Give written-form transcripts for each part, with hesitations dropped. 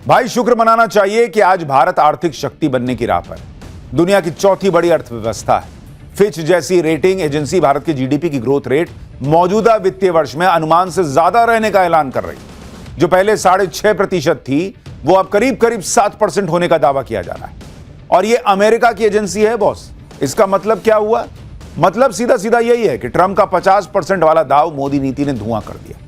भाई शुक्र मनाना चाहिए कि आज भारत आर्थिक शक्ति बनने की राह पर दुनिया की चौथी बड़ी अर्थव्यवस्था है। फिच जैसी रेटिंग एजेंसी भारत की जीडीपी की ग्रोथ रेट मौजूदा वित्तीय वर्ष में अनुमान से ज्यादा रहने का ऐलान कर रही है। जो पहले 6.5% थी वो अब करीब करीब 7% होने का दावा किया जा रहा है। और ये अमेरिका की एजेंसी है बॉस। इसका मतलब क्या हुआ? मतलब सीधा सीधा यही है कि ट्रंप का 50% वाला दाव मोदी नीति ने धुआं कर दिया।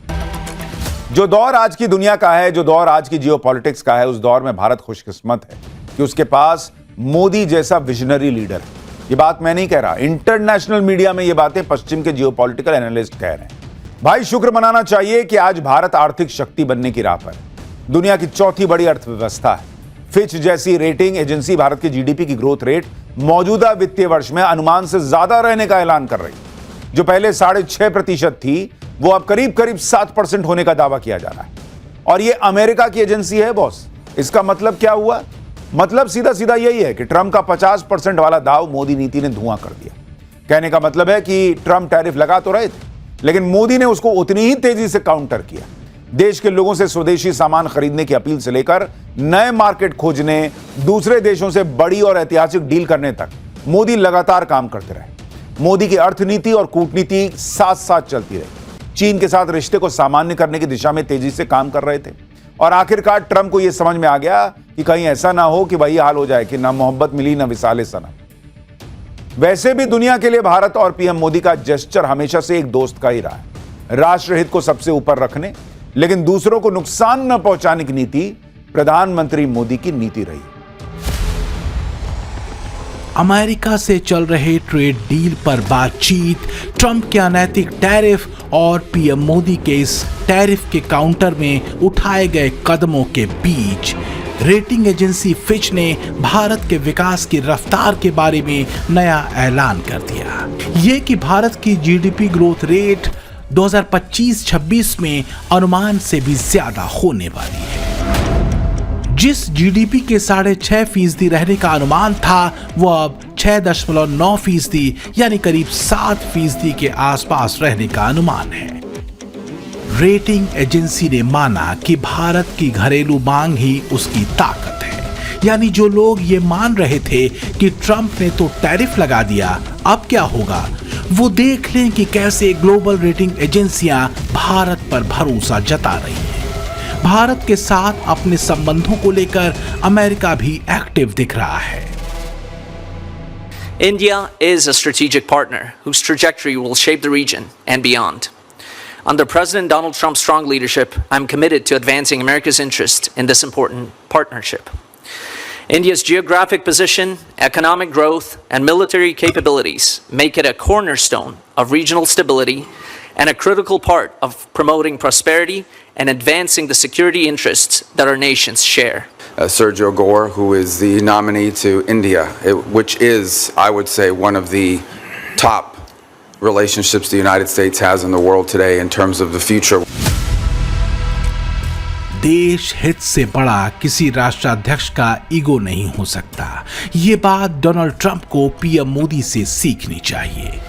जो दौर आज की दुनिया का है, जो दौर आज की जियोपॉलिटिक्स का है, उस दौर में भारत खुशकिस्मत है कि उसके पास मोदी जैसा विजनरी लीडर है। ये बात मैं नहीं कह रहा, इंटरनेशनल मीडिया में ये बातें पश्चिम के जियोपॉलिटिकल एनालिस्ट कह रहे हैं। भाई शुक्र मनाना चाहिए कि आज भारत आर्थिक शक्ति बनने की राह पर दुनिया की चौथी बड़ी अर्थव्यवस्था है। फिच जैसी रेटिंग एजेंसी भारत की जीडीपी की ग्रोथ रेट मौजूदा वित्तीय वर्ष में अनुमान से ज्यादा रहने का ऐलान कर रही है। जो पहले 6.5% थी वो अब करीब करीब 7% होने का दावा किया जा रहा है। और ये अमेरिका की एजेंसी है बॉस। इसका मतलब क्या हुआ? मतलब सीधा सीधा यही है कि ट्रंप का 50% वाला दाव मोदी नीति ने धुआं कर दिया। कहने का मतलब है कि ट्रंप टैरिफ लगा तो रहे थे, लेकिन मोदी ने उसको उतनी ही तेजी से काउंटर किया। देश के लोगों से स्वदेशी सामान खरीदने की अपील से लेकर नए मार्केट खोजने, दूसरे देशों से बड़ी और ऐतिहासिक डील करने तक मोदी लगातार काम करते रहे। मोदी की अर्थनीति और कूटनीति साथ साथ चलती रही। चीन के साथ रिश्ते को सामान्य करने की दिशा में तेजी से काम कर रहे थे। और आखिरकार ट्रंप को यह समझ में आ गया कि कहीं ऐसा ना हो कि वही हाल हो जाए कि ना मोहब्बत मिली ना विसाले सनम। वैसे भी दुनिया के लिए भारत और पीएम मोदी का जेस्चर हमेशा से एक दोस्त का ही रहा है। राष्ट्र हित को सबसे ऊपर रखने, लेकिन दूसरों को नुकसान न पहुंचाने की नीति प्रधानमंत्री मोदी की नीति रही। अमेरिका से चल रहे ट्रेड डील पर बातचीत, ट्रंप के अनैतिक टैरिफ और पीएम मोदी के इस टैरिफ के काउंटर में उठाए गए कदमों के बीच रेटिंग एजेंसी फिच ने भारत के विकास की रफ्तार के बारे में नया ऐलान कर दिया। ये कि भारत की जीडीपी ग्रोथ रेट 2025-26 में अनुमान से भी ज्यादा होने वाली है। जिस जीडीपी के 6.5% रहने का अनुमान था वो अब 6.9% यानी करीब 7% के आसपास रहने का अनुमान है। रेटिंग एजेंसी ने माना कि भारत की घरेलू मांग ही उसकी ताकत है। यानी जो लोग ये मान रहे थे कि ट्रंप ने तो टैरिफ लगा दिया, अब क्या होगा, वो देख लें कि कैसे ग्लोबल रेटिंग एजेंसियां भारत पर भरोसा जता रही हैं। भारत के साथ अपने संबंधों को लेकर अमेरिका भी एक्टिव दिख रहा है। India is a strategic partner whose trajectory will shape the region and beyond. Under President Donald Trump's strong leadership, I'm committed to advancing America's interest in this important partnership. India's geographic position, economic growth, and military capabilities make it a cornerstone of regional stability and a critical part of promoting prosperity and advancing the security interests that our nations share. Sergio Gore, who is the nominee to India, which is, I would say, one of the top relationships the United States has in the world today in terms of the future. देश हित से बड़ा किसी राष्ट्राध्यक्ष का ego नहीं हो सकता। ये बात डोनाल्ड ट्रंप को पीएम मोदी से सीखनी चाहिए।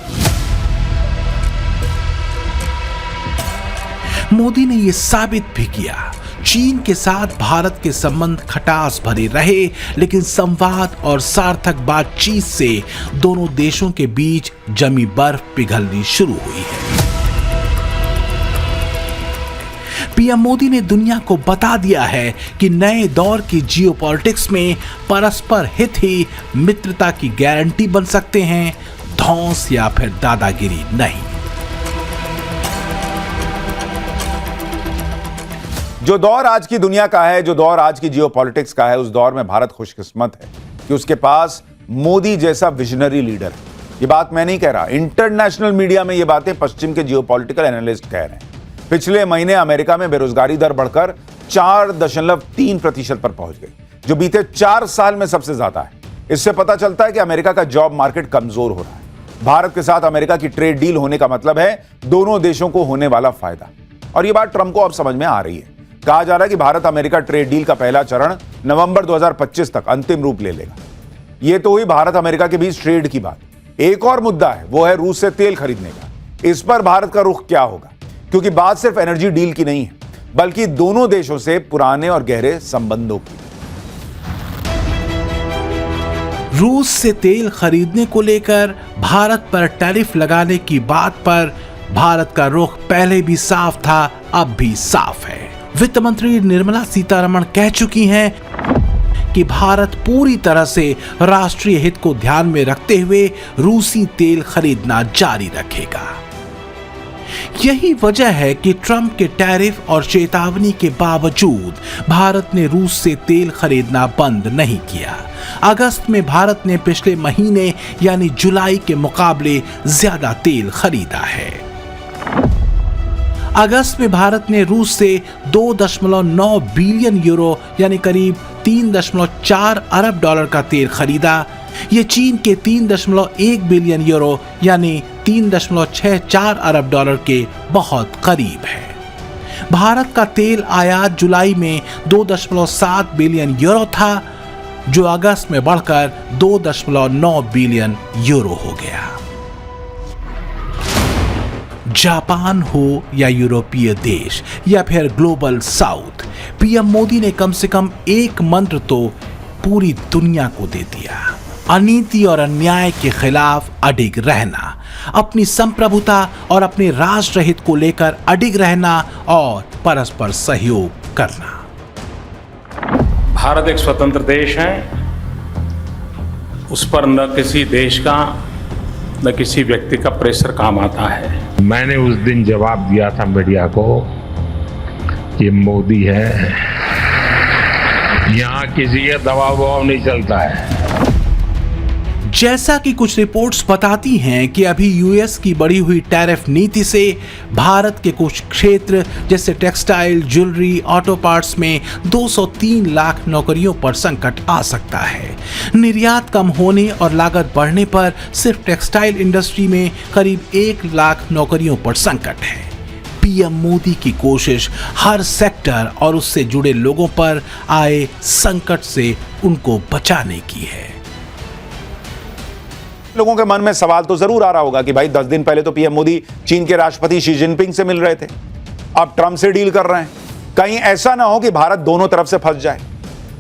मोदी ने यह साबित भी किया। चीन के साथ भारत के संबंध खटास भरे रहे, लेकिन संवाद और सार्थक बातचीत से दोनों देशों के बीच जमी बर्फ पिघलनी शुरू हुई है। पीएम मोदी ने दुनिया को बता दिया है कि नए दौर की जियोपॉलिटिक्स में परस्पर हित ही मित्रता की गारंटी बन सकते हैं, धौंस या फिर दादागिरी नहीं। जो दौर आज की दुनिया का है, जो दौर आज की जियोपॉलिटिक्स का है, उस दौर में भारत खुशकिस्मत है कि उसके पास मोदी जैसा विजनरी लीडर है। ये बात मैं नहीं कह रहा, इंटरनेशनल मीडिया में ये बातें पश्चिम के जियोपॉलिटिकल एनालिस्ट कह रहे हैं। पिछले महीने अमेरिका में बेरोजगारी दर बढ़कर 4.3% पर पहुंच गई, जो बीते 4 साल में सबसे ज्यादा है। इससे पता चलता है कि अमेरिका का जॉब मार्केट कमजोर हो रहा है। भारत के साथ अमेरिका की ट्रेड डील होने का मतलब है दोनों देशों को होने वाला फायदा। और यह बात ट्रंप को अब समझ में आ रही है। कहा जा रहा है कि भारत अमेरिका ट्रेड डील का पहला चरण नवंबर 2025 तक अंतिम रूप ले लेगा। यह तो हुई भारत अमेरिका के बीच ट्रेड की बात। एक और मुद्दा है, वो है रूस से तेल खरीदने का। इस पर भारत का रुख क्या होगा? क्योंकि बात सिर्फ एनर्जी डील की नहीं है, बल्कि दोनों देशों से पुराने और गहरे संबंधों की। रूस से तेल खरीदने को लेकर भारत पर टैरिफ लगाने की बात पर भारत का रुख पहले भी साफ था, अब भी साफ है। वित्त मंत्री निर्मला सीतारमण कह चुकी हैं कि भारत पूरी तरह से राष्ट्रीय हित को ध्यान में रखते हुए रूसी तेल खरीदना जारी रखेगा। यही वजह है कि ट्रंप के टैरिफ और चेतावनी के बावजूद भारत ने रूस से तेल खरीदना बंद नहीं किया। अगस्त में भारत ने पिछले महीने यानी जुलाई के मुकाबले ज्यादा तेल खरीदा है। अगस्त में भारत ने रूस से 2.9 बिलियन यूरो यानी करीब 3.4 अरब डॉलर का तेल खरीदा। ये चीन के 3.1 बिलियन यूरो यानी 3.64 अरब डॉलर के बहुत करीब है। भारत का तेल आयात जुलाई में 2.7 बिलियन यूरो था, जो अगस्त में बढ़कर 2.9 बिलियन यूरो हो गया। जापान हो या यूरोपीय देश या फिर ग्लोबल साउथ, पीएम मोदी ने कम से कम एक मंत्र तो पूरी दुनिया को दे दिया: अनीति और अन्याय के खिलाफ अडिग रहना, अपनी संप्रभुता और अपने राष्ट्रहित को लेकर अडिग रहना और परस्पर सहयोग करना। भारत एक स्वतंत्र देश है, उस पर न किसी देश का न किसी व्यक्ति का प्रेशर काम आता है। मैंने उस दिन जवाब दिया था मीडिया को, ये मोदी है, यहाँ किसी का दबाव नहीं चलता है। जैसा कि कुछ रिपोर्ट्स बताती हैं कि अभी यूएस की बढ़ी हुई टैरिफ नीति से भारत के कुछ क्षेत्र जैसे टेक्सटाइल, ज्वेलरी, ऑटो पार्ट्स में 203 लाख नौकरियों पर संकट आ सकता है। निर्यात कम होने और लागत बढ़ने पर सिर्फ टेक्सटाइल इंडस्ट्री में करीब 1 लाख नौकरियों पर संकट है। पीएम मोदी की कोशिश हर सेक्टर और उससे जुड़े लोगों पर आए संकट से उनको बचाने की है। लोगों के मन में सवाल तो जरूर आ रहा होगा कि भाई 10 दिन पहले तो पीएम मोदी चीन के राष्ट्रपति शी जिनपिंग से मिल रहे थे, अब ट्रंप से डील कर रहे हैं। कहीं ऐसा ना हो कि भारत दोनों तरफ से फंस जाए।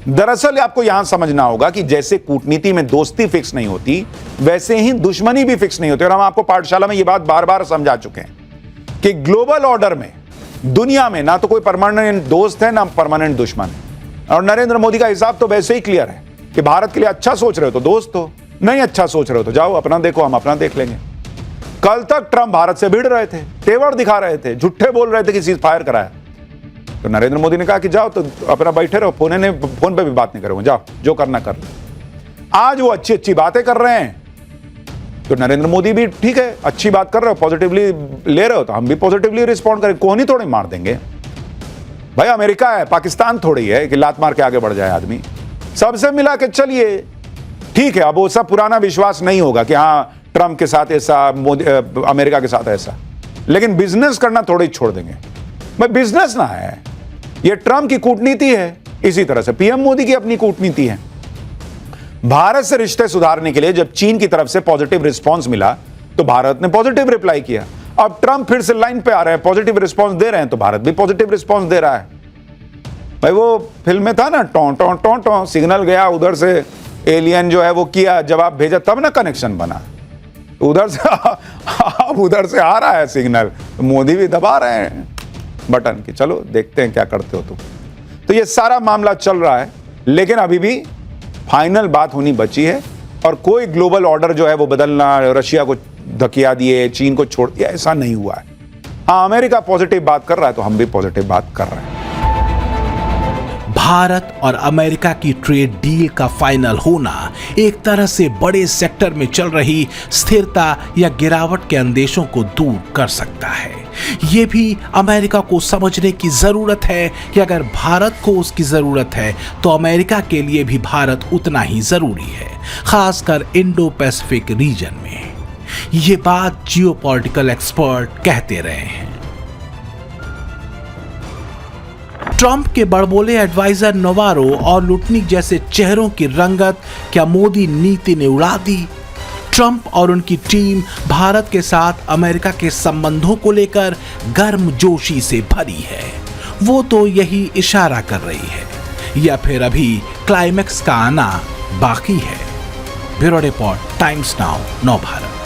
दरअसल आपको यहां समझना होगा कि जैसे कूटनीति में दोस्ती फिक्स नहीं होती, वैसे ही दुश्मनी भी फिक्स नहीं होती। और हम आपको पाठशाला में यह बात बार बार समझा चुके हैं कि ग्लोबल ऑर्डर में, दुनिया में ना तो कोई परमानेंट दोस्त है ना परमानेंट दुश्मन है। और नरेंद्र मोदी का हिसाब तो वैसे ही क्लियर है कि भारत के लिए अच्छा सोच रहे हो तो दोस्त हो, नहीं अच्छा सोच रहे हो तो जाओ अपना देखो, हम अपना देख लेंगे। कल तक ट्रंप भारत से भिड़ रहे थे, तेवर दिखा रहे थे, झूठे बोल रहे थे कि सीज फायर कराया। तो नरेंद्र मोदी ने कहा कि जाओ तो अपना बैठे रहो, फोन पे भी बात नहीं करोगे, जाओ जो करना कर लो। आज वो अच्छी अच्छी बातें कर रहे हैं तो नरेंद्र मोदी भी ठीक है, अच्छी बात कर रहे हो, पॉजिटिवली ले रहे हो तो हम भी पॉजिटिवली रिस्पॉन्ड करें। कोहनी थोड़ी मार देंगे भाई, अमेरिका है, पाकिस्तान थोड़ी है कि लात मार के आगे बढ़ जाए आदमी। सबसे मिला के चलिए, ठीक है। अब वो सब पुराना विश्वास नहीं होगा कि हाँ ट्रंप के साथ ऐसा, अमेरिका के साथ ऐसा, लेकिन बिजनेस करना थोड़ी छोड़ देंगे भाई। बिजनेस ना है, ये ट्रंप की कूटनीति है, इसी तरह से पीएम मोदी की अपनी कूटनीति है। भारत से रिश्ते सुधारने के लिए जब चीन की तरफ से पॉजिटिव रिस्पॉन्स मिला तो भारत ने पॉजिटिव रिप्लाई किया। अब ट्रंप फिर से लाइन पे आ रहे हैं, पॉजिटिव रिस्पॉन्स दे रहे हैं तो भारत भी पॉजिटिव रिस्पॉन्स दे रहा है। भाई वो फिल्म में था ना, टों टों टों टों, सिग्नल गया उधर से, एलियन जो है वो किया, जवाब भेजा, तब ना कनेक्शन बना। उधर से अब उधर से आ रहा है सिग्नल, तो मोदी भी दबा रहे हैं बटन की, चलो देखते हैं क्या करते हो तुम। तो ये सारा मामला चल रहा है, लेकिन अभी भी फाइनल बात होनी बची है और कोई ग्लोबल ऑर्डर जो है वो बदलना, रशिया को धकिया दिए, चीन को छोड़ दिया, ऐसा नहीं हुआ है। हाँ, अमेरिका पॉजिटिव बात कर रहा है तो हम भी पॉजिटिव बात कर रहे हैं। भारत और अमेरिका की ट्रेड डील का फाइनल होना एक तरह से बड़े सेक्टर में चल रही स्थिरता या गिरावट के अंदेशों को दूर कर सकता है। ये भी अमेरिका को समझने की जरूरत है कि अगर भारत को उसकी जरूरत है तो अमेरिका के लिए भी भारत उतना ही जरूरी है, खासकर इंडो पैसिफिक रीजन में। ये बात जियोपॉलिटिकल एक्सपर्ट कहते रहे हैं। ट्रंप के बड़बोले एडवाइजर नवारो और लुटनिक जैसे चेहरों की रंगत क्या मोदी नीति ने उड़ा दी? ट्रंप और उनकी टीम भारत के साथ अमेरिका के संबंधों को लेकर गर्मजोशी से भरी है। वो तो यही इशारा कर रही है, या फिर अभी क्लाइमैक्स का आना बाकी है? ब्यूरो रिपोर्ट, टाइम्स नाउ, नव भारत।